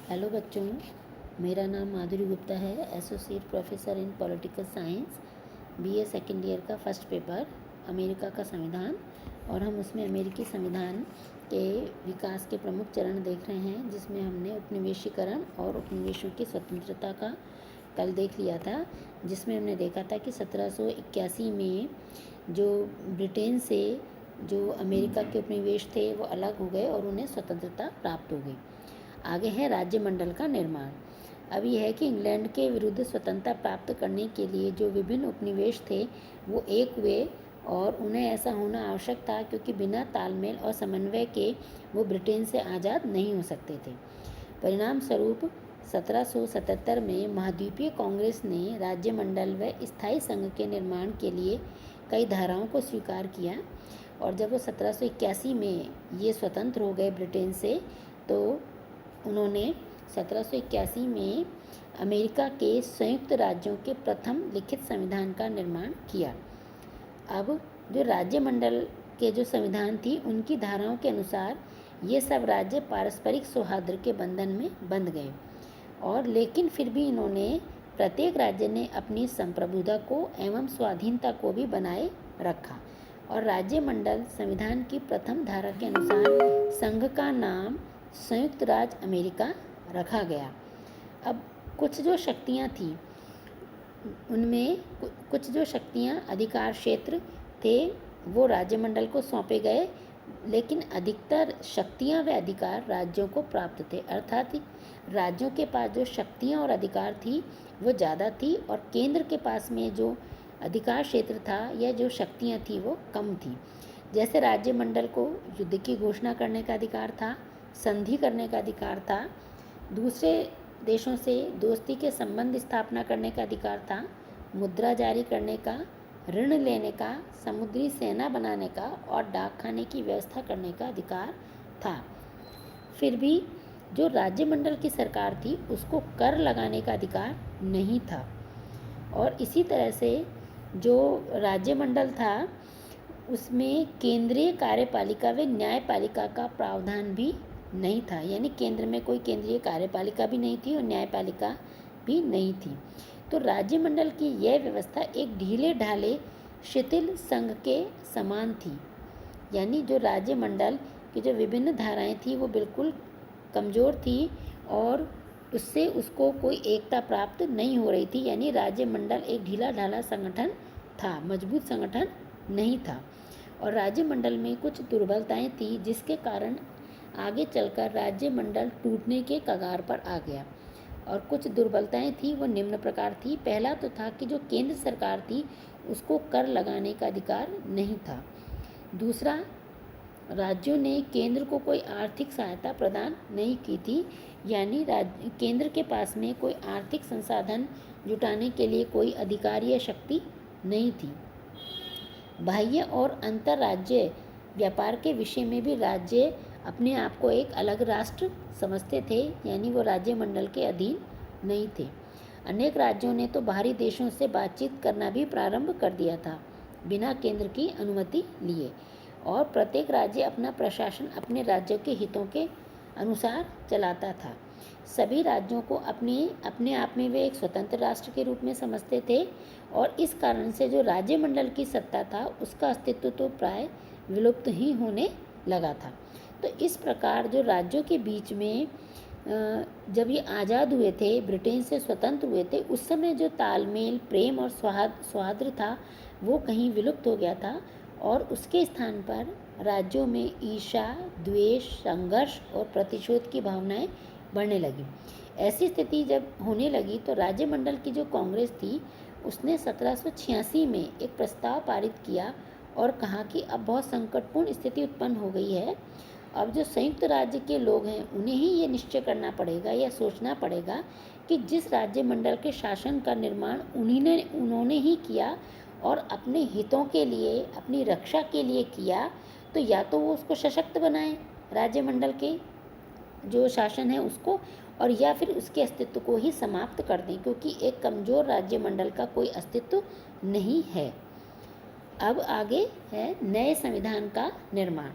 Hello बच्चों, मेरा नाम माधुरी गुप्ता है। Associate professor in political science, BA second year का फर्स्ट पेपर अमेरिका का संविधान। और हम उसमें अमेरिकी संविधान के विकास के प्रमुख चरण देख रहे हैं, जिसमें हमने उपनिवेशीकरण और उपनिवेशों की स्वतंत्रता का कल देख लिया था। जिसमें हमने देखा था कि 1781 में जो ब्रिटेन से जो अमेरिका के उपनिवेश थे वो अलग हो गए और उन्हें स्वतंत्रता प्राप्त हो गई। आगे है राज्यमंडल का निर्माण। अब यह है कि इंग्लैंड के विरुद्ध स्वतंत्रता प्राप्त करने के लिए जो विभिन्न उपनिवेश थे वो एक हुए, और उन्हें ऐसा होना आवश्यक था क्योंकि बिना तालमेल और समन्वय के वो ब्रिटेन से आज़ाद नहीं हो सकते थे। परिणाम स्वरूप 1777 में महाद्वीपीय कांग्रेस ने राज्यमंडल व स्थायी संघ के निर्माण के लिए कई धाराओं को स्वीकार किया, और जब वो 1781 में ये स्वतंत्र हो गए ब्रिटेन से, तो उन्होंने 1781 में अमेरिका के संयुक्त राज्यों के प्रथम लिखित संविधान का निर्माण किया। अब जो राज्यमंडल के जो संविधान थी उनकी धाराओं के अनुसार ये सब राज्य पारस्परिक सौहार्द के बंधन में बंध गए, और लेकिन फिर भी इन्होंने प्रत्येक राज्य ने अपनी संप्रभुता को एवं स्वाधीनता को भी बनाए रखा। और राज्यमंडल संविधान की प्रथम धारा के अनुसार संघ का नाम संयुक्त राज्य अमेरिका रखा गया। अब कुछ जो शक्तियाँ थी उनमें कुछ जो शक्तियाँ अधिकार क्षेत्र थे वो राज्यमंडल को सौंपे गए, लेकिन अधिकतर शक्तियाँ व अधिकार राज्यों को प्राप्त थे। अर्थात राज्यों के पास जो शक्तियाँ और अधिकार थी वो ज़्यादा थी, और केंद्र के पास में जो अधिकार क्षेत्र था या जो शक्तियाँ थी वो कम थी। जैसे राज्यमंडल को युद्ध की घोषणा करने का अधिकार था, संधि करने का अधिकार था, दूसरे देशों से दोस्ती के संबंध स्थापना करने का अधिकार था, मुद्रा जारी करने का, ऋण लेने का, समुद्री सेना बनाने का और डाक खाने की व्यवस्था करने का अधिकार था। फिर भी जो राज्यमंडल की सरकार थी उसको कर लगाने का अधिकार नहीं था, और इसी तरह से जो राज्यमंडल था उसमें केंद्रीय कार्यपालिका व न्यायपालिका का प्रावधान भी नहीं था। यानी केंद्र में कोई केंद्रीय कार्यपालिका भी नहीं थी और न्यायपालिका भी नहीं थी। तो राज्यमंडल की यह व्यवस्था एक ढीले ढाले शिथिल संघ के समान थी। यानी जो राज्यमंडल की जो विभिन्न धाराएं थी वो बिल्कुल कमज़ोर थी, और उससे उसको कोई एकता प्राप्त नहीं हो रही थी। यानी राज्यमंडल एक ढीला ढाला संगठन था, मजबूत संगठन नहीं था। और राज्यमंडल में कुछ दुर्बलताएं थी जिसके कारण आगे चलकर राज्यमंडल टूटने के कगार पर आ गया। और कुछ दुर्बलताएं थी वो निम्न प्रकार थी। पहला तो था कि जो केंद्र सरकार थी उसको कर लगाने का अधिकार नहीं था। दूसरा, राज्यों ने केंद्र को कोई आर्थिक सहायता प्रदान नहीं की थी। यानी केंद्र के पास में कोई आर्थिक संसाधन जुटाने के लिए कोई अधिकार या शक्ति नहीं थी। बाह्य और अंतर्राज्य व्यापार के विषय में भी राज्य अपने आप को एक अलग राष्ट्र समझते थे, यानी वो राज्यमंडल के अधीन नहीं थे। अनेक राज्यों ने तो बाहरी देशों से बातचीत करना भी प्रारंभ कर दिया था बिना केंद्र की अनुमति लिए, और प्रत्येक राज्य अपना प्रशासन अपने राज्यों के हितों के अनुसार चलाता था। सभी राज्यों को अपने आप में वे एक स्वतंत्र राष्ट्र के रूप में समझते थे, और इस कारण से जो राज्यमंडल की सत्ता था उसका अस्तित्व तो प्राय विलुप्त ही होने लगा था। तो इस प्रकार जो राज्यों के बीच में जब ये आज़ाद हुए थे, ब्रिटेन से स्वतंत्र हुए थे, उस समय जो तालमेल, प्रेम और सौहार्द था वो कहीं विलुप्त हो गया था, और उसके स्थान पर राज्यों में ईर्ष्या, द्वेष, संघर्ष और प्रतिशोध की भावनाएं बढ़ने लगी। ऐसी स्थिति जब होने लगी तो राज्यमंडल की जो कांग्रेस थी उसने 1786 में एक प्रस्ताव पारित किया और कहा कि अब बहुत संकटपूर्ण स्थिति उत्पन्न हो गई है। अब जो संयुक्त राज्य के लोग हैं उन्हें ही ये निश्चय करना पड़ेगा या सोचना पड़ेगा कि जिस राज्यमंडल के शासन का निर्माण उन्होंने ही किया और अपने हितों के लिए, अपनी रक्षा के लिए किया, तो या तो वो उसको सशक्त बनाएं राज्यमंडल के जो शासन है उसको, और या फिर उसके अस्तित्व को ही समाप्त कर दें, क्योंकि एक कमज़ोर राज्यमंडल का कोई अस्तित्व नहीं है। अब आगे है नए संविधान का निर्माण।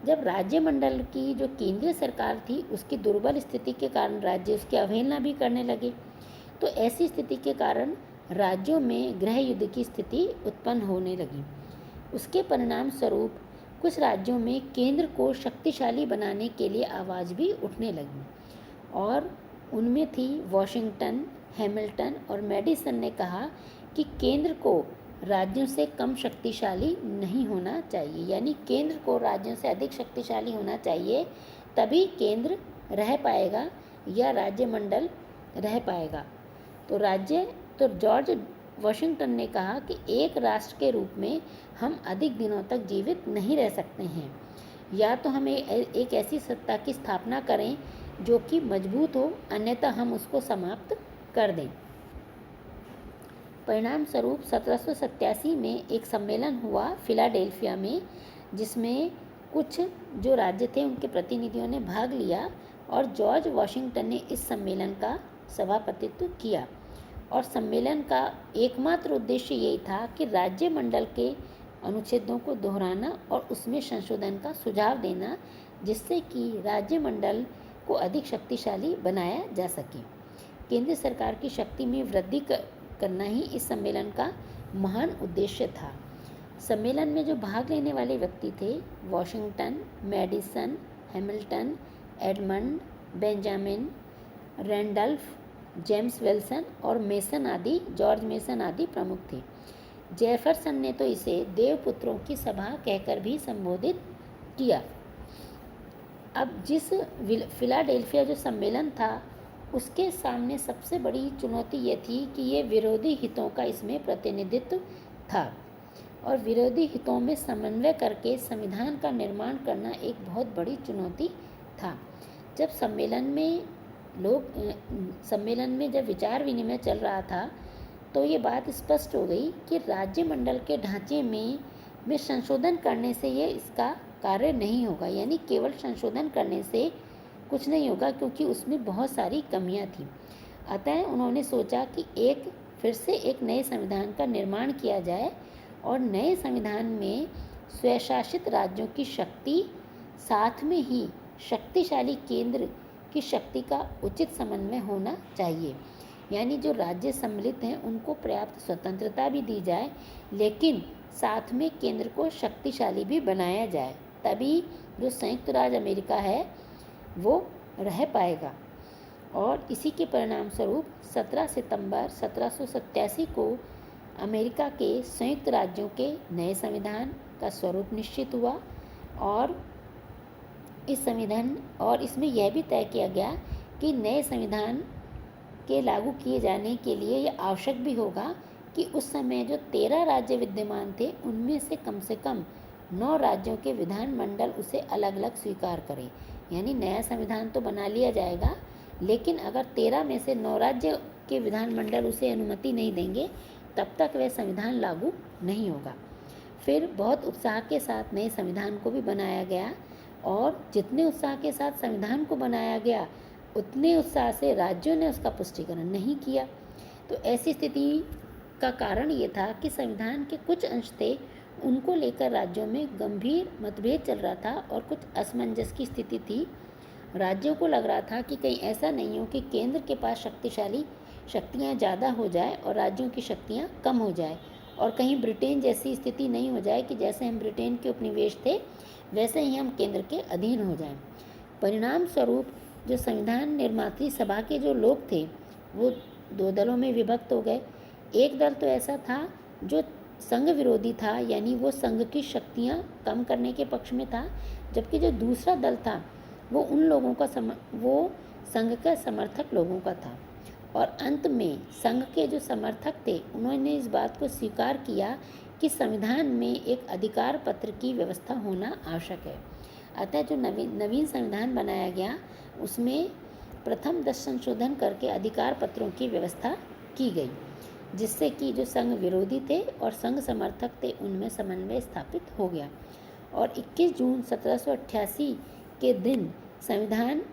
जब राज्य मंडल की जो केंद्रीय सरकार थी उसकी दुर्बल स्थिति के कारण राज्य उसकी अवहेलना भी करने लगे। तो ऐसी स्थिति के कारण राज्यों में गृह युद्ध की स्थिति उत्पन्न होने लगी। उसके परिणाम स्वरूप कुछ राज्यों में केंद्र को शक्तिशाली बनाने के लिए आवाज़ भी उठने लगी और उनमें थी वॉशिंगटन, हैमिल्टन और मैडिसन ने कहा कि केंद्र को राज्यों से कम शक्तिशाली नहीं होना चाहिए, यानी केंद्र को राज्यों से अधिक शक्तिशाली होना चाहिए, तभी केंद्र रह पाएगा या राज्य मंडल रह पाएगा। तो जॉर्ज वॉशिंगटन ने कहा कि एक राष्ट्र के रूप में हम अधिक दिनों तक जीवित नहीं रह सकते हैं, या तो हमें एक ऐसी सत्ता की स्थापना करें जो कि मजबूत हो, अन्यथा हम उसको समाप्त कर दें। परिणाम स्वरूप 1787 में एक सम्मेलन हुआ फिलाडेल्फिया में, जिसमें कुछ जो राज्य थे उनके प्रतिनिधियों ने भाग लिया और जॉर्ज वॉशिंगटन ने इस सम्मेलन का सभापतित्व किया। और सम्मेलन का एकमात्र उद्देश्य यही था कि राज्य मंडल के अनुच्छेदों को दोहराना और उसमें संशोधन का सुझाव देना, जिससे कि राज्य मंडल को अधिक शक्तिशाली बनाया जा सके। केंद्र सरकार की शक्ति में वृद्धि करना ही इस सम्मेलन का महान उद्देश्य था। सम्मेलन में जो भाग लेने वाले व्यक्ति थे, Washington, Madison, Hamilton, Edmund, Benjamin, Randolph, James Wilson और जॉर्ज मेसन आदि प्रमुख थे। जेफरसन ने तो इसे देवपुत्रों की सभा कहकर भी संबोधित किया। अब जिस फिलाडेल्फिया जो सम्मेलन था उसके सामने सबसे बड़ी चुनौती ये थी कि ये विरोधी हितों का इसमें प्रतिनिधित्व था और विरोधी हितों में समन्वय करके संविधान का निर्माण करना एक बहुत बड़ी चुनौती था। जब सम्मेलन में जब विचार विनिमय चल रहा था तो ये बात स्पष्ट हो गई कि राज्य मंडल के ढांचे में संशोधन करने से ये इसका कार्य नहीं होगा, यानी केवल संशोधन करने से कुछ नहीं होगा, क्योंकि उसमें बहुत सारी कमियां थी। अतः उन्होंने सोचा कि फिर से एक नए संविधान का निर्माण किया जाए और नए संविधान में स्वशासित राज्यों की शक्ति, साथ में ही शक्तिशाली केंद्र की शक्ति का उचित समन्वय होना चाहिए, यानी जो राज्य सम्मिलित हैं उनको पर्याप्त स्वतंत्रता भी दी जाए, लेकिन साथ में केंद्र को शक्तिशाली भी बनाया जाए, तभी जो संयुक्त राज्य अमेरिका है वो रह पाएगा। और इसी के परिणाम स्वरूप 17 सितंबर 1787 को अमेरिका के संयुक्त राज्यों के नए संविधान का स्वरूप निश्चित हुआ और इसमें यह भी तय किया गया कि नए संविधान के लागू किए जाने के लिए यह आवश्यक भी होगा कि उस समय जो 13 राज्य विद्यमान थे उनमें से कम 9 राज्यों के विधानमंडल उसे अलग अलग स्वीकार करें। यानी नया संविधान तो बना लिया जाएगा, लेकिन अगर 13 में से 9 राज्य के विधानमंडल उसे अनुमति नहीं देंगे तब तक वह संविधान लागू नहीं होगा। फिर बहुत उत्साह के साथ नए संविधान को भी बनाया गया और जितने उत्साह के साथ संविधान को बनाया गया उतने उत्साह से राज्यों ने उसका पुष्टिकरण नहीं किया। तो ऐसी स्थिति का कारण ये था कि संविधान के कुछ अंश थे उनको लेकर राज्यों में गंभीर मतभेद चल रहा था और कुछ असमंजस की स्थिति थी। राज्यों को लग रहा था कि कहीं ऐसा नहीं हो कि केंद्र के पास शक्तियाँ ज़्यादा हो जाए और राज्यों की शक्तियाँ कम हो जाए, और कहीं ब्रिटेन जैसी स्थिति नहीं हो जाए कि जैसे हम ब्रिटेन के उपनिवेश थे वैसे ही हम केंद्र के अधीन हो जाएं। परिणाम स्वरूप जो संविधान निर्मात्री सभा के जो लोग थे वो 2 दलों में विभक्त हो गए। एक दल तो ऐसा था जो संघ विरोधी था, यानी वो संघ की शक्तियाँ कम करने के पक्ष में था, जबकि जो दूसरा दल था वो वो संघ का समर्थक लोगों का था। और अंत में संघ के जो समर्थक थे उन्होंने इस बात को स्वीकार किया कि संविधान में एक अधिकार पत्र की व्यवस्था होना आवश्यक है। अतः जो नवीन संविधान बनाया गया उसमें प्रथम 10 संशोधन करके अधिकार पत्रों की व्यवस्था की गई, जिससे कि जो संघ विरोधी थे और संघ समर्थक थे उनमें समन्वय स्थापित हो गया। और 21 जून 1788 के दिन संविधान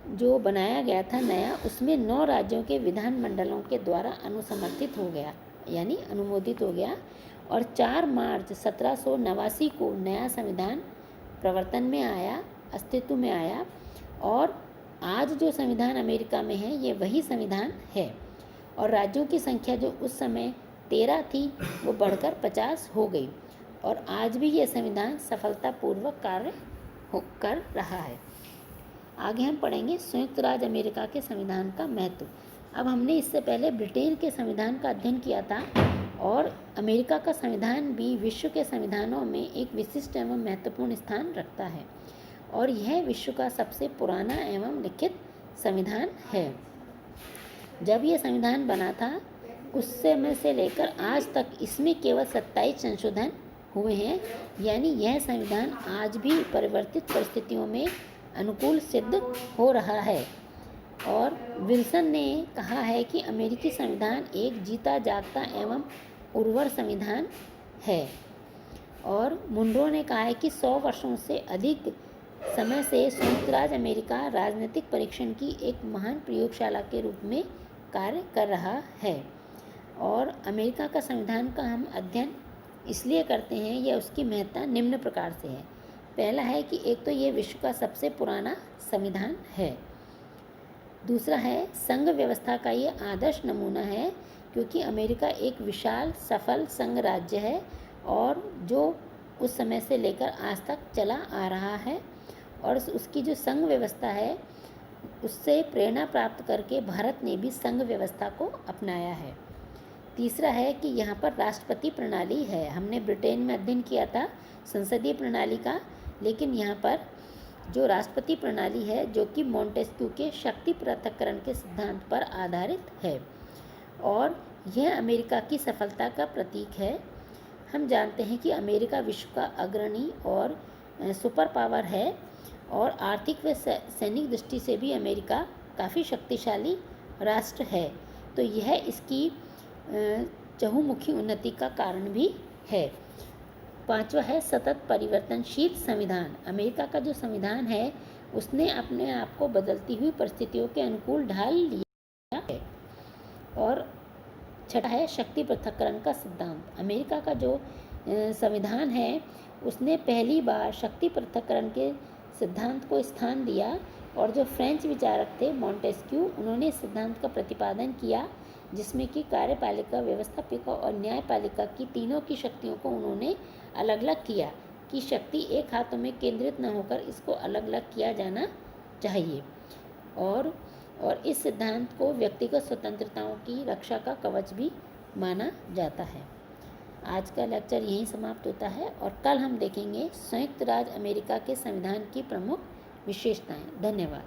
जो बनाया गया था नया, उसमें 9 राज्यों के विधानमंडलों के द्वारा अनुसमर्थित हो गया, यानी अनुमोदित हो गया। और 4 मार्च 1789 को नया संविधान प्रवर्तन में आया, अस्तित्व में आया, और आज जो संविधान अमेरिका में है ये वही संविधान है। और राज्यों की संख्या जो उस समय 13 थी वो बढ़कर 50 हो गई, और आज भी ये संविधान सफलतापूर्वक कार्य कर रहा है। आगे हम पढ़ेंगे संयुक्त राज्य अमेरिका के संविधान का महत्व। अब हमने इससे पहले ब्रिटेन के संविधान का अध्ययन किया था, और अमेरिका का संविधान भी विश्व के संविधानों में एक विशिष्ट एवं महत्वपूर्ण स्थान रखता है, और यह विश्व का सबसे पुराना एवं लिखित संविधान है। जब यह संविधान बना था उस समय से लेकर आज तक इसमें केवल 27 संशोधन हुए हैं, यानी यह संविधान आज भी परिवर्तित परिस्थितियों में अनुकूल सिद्ध हो रहा है। और विल्सन ने कहा है कि अमेरिकी संविधान एक जीता जागता एवं उर्वर संविधान है, और मुनरो ने कहा है कि 100 वर्षों से अधिक समय से संयुक्त राज्य अमेरिका राजनीतिक परीक्षण की एक महान प्रयोगशाला के रूप में कार्य कर रहा है। और अमेरिका का संविधान का हम अध्ययन इसलिए करते हैं, यह उसकी महत्ता निम्न प्रकार से है। पहला है कि एक तो ये विश्व का सबसे पुराना संविधान है। दूसरा है संघ व्यवस्था का ये आदर्श नमूना है, क्योंकि अमेरिका एक विशाल सफल संघ राज्य है और जो उस समय से लेकर आज तक चला आ रहा है, और उसकी जो संघ व्यवस्था है उससे प्रेरणा प्राप्त करके भारत ने भी संघ व्यवस्था को अपनाया है। तीसरा है कि यहाँ पर राष्ट्रपति प्रणाली है। हमने ब्रिटेन में अध्ययन किया था संसदीय प्रणाली का, लेकिन यहाँ पर जो राष्ट्रपति प्रणाली है जो कि मॉन्टेस्क्यू के शक्ति पृथक्करण के सिद्धांत पर आधारित है, और यह अमेरिका की सफलता का प्रतीक है। हम जानते हैं कि अमेरिका विश्व का अग्रणी और सुपर पावर है, और आर्थिक व सैनिक दृष्टि से भी अमेरिका काफ़ी शक्तिशाली राष्ट्र है। तो यह इसकी चहुमुखी उन्नति का कारण भी है। पांचवा है सतत परिवर्तनशील संविधान। अमेरिका का जो संविधान है उसने अपने आप को बदलती हुई परिस्थितियों के अनुकूल ढाल लिया है। और छठा है शक्ति पृथक्करण का सिद्धांत। अमेरिका का जो संविधान है उसने पहली बार शक्ति पृथक्करण के सिद्धांत को स्थान दिया, और जो फ्रेंच विचारक थे मॉन्टेस्क्यू, उन्होंने इस सिद्धांत का प्रतिपादन किया, जिसमें कि कार्यपालिका, व्यवस्थापिका और न्यायपालिका की तीनों की शक्तियों को उन्होंने अलग अलग किया कि शक्ति एक हाथों में केंद्रित न होकर इसको अलग अलग किया जाना चाहिए। और इस सिद्धांत को व्यक्तिगत स्वतंत्रताओं की रक्षा का कवच भी माना जाता है। आज का लेक्चर यहीं समाप्त होता है, और कल हम देखेंगे संयुक्त राज्य अमेरिका के संविधान की प्रमुख विशेषताएं। धन्यवाद।